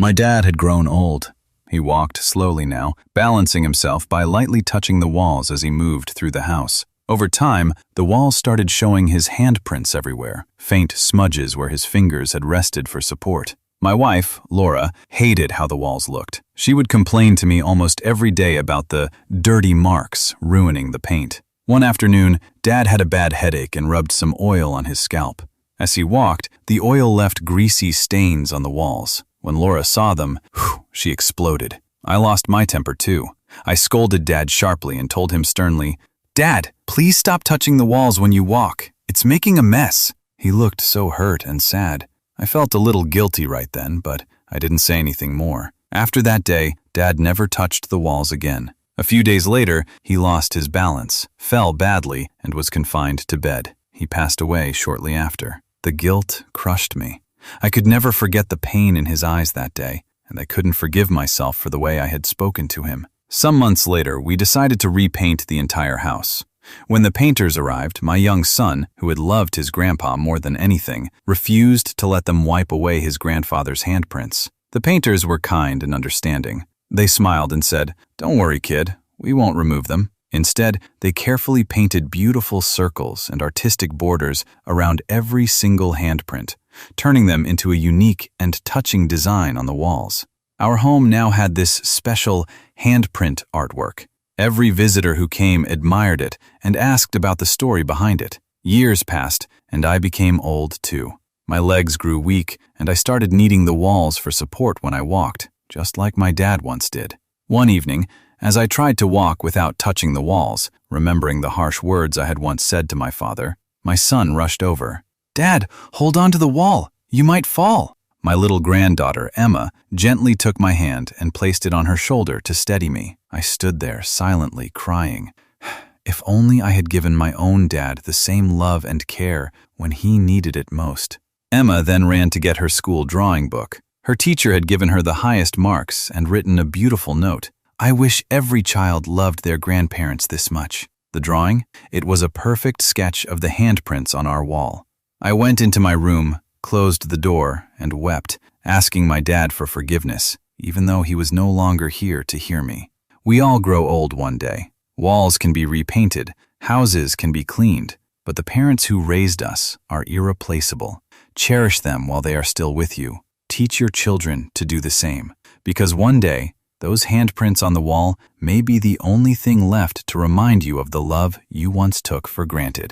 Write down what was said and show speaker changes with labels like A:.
A: My dad had grown old. He walked slowly now, balancing himself by lightly touching the walls as he moved through the house. Over time, the walls started showing his handprints everywhere, faint smudges where his fingers had rested for support. My wife, Laura, hated how the walls looked. She would complain to me almost every day about the dirty marks ruining the paint. One afternoon, Dad had a bad headache and rubbed some oil on his scalp. As he walked, the oil left greasy stains on the walls. When Laura saw them, she exploded. I lost my temper too. I scolded Dad sharply and told him sternly, "Dad, please stop touching the walls when you walk. It's making a mess." He looked so hurt and sad. I felt a little guilty right then, but I didn't say anything more. After that day, Dad never touched the walls again. A few days later, he lost his balance, fell badly, and was confined to bed. He passed away shortly after. The guilt crushed me. I could never forget the pain in his eyes that day, and I couldn't forgive myself for the way I had spoken to him. Some months later, we decided to repaint the entire house. When the painters arrived, my young son, who had loved his grandpa more than anything, refused to let them wipe away his grandfather's handprints. The painters were kind and understanding. They smiled and said, "Don't worry, kid, we won't remove them." Instead, they carefully painted beautiful circles and artistic borders around every single handprint, turning them into a unique and touching design on the walls. Our home now had this special handprint artwork. Every visitor who came admired it and asked about the story behind it. Years passed, and I became old too. My legs grew weak, and I started needing the walls for support when I walked, just like my dad once did. One evening, as I tried to walk without touching the walls, remembering the harsh words I had once said to my father, my son rushed over. "Dad, hold on to the wall. You might fall." My little granddaughter, Emma, gently took my hand and placed it on her shoulder to steady me. I stood there silently crying. If only I had given my own dad the same love and care when he needed it most. Emma then ran to get her school drawing book. Her teacher had given her the highest marks and written a beautiful note. "I wish every child loved their grandparents this much." The drawing? It was a perfect sketch of the handprints on our wall. I went into my room, closed the door, and wept, asking my dad for forgiveness, even though he was no longer here to hear me. We all grow old one day. Walls can be repainted, houses can be cleaned, but the parents who raised us are irreplaceable. Cherish them while they are still with you. Teach your children to do the same, because one day, those handprints on the wall may be the only thing left to remind you of the love you once took for granted.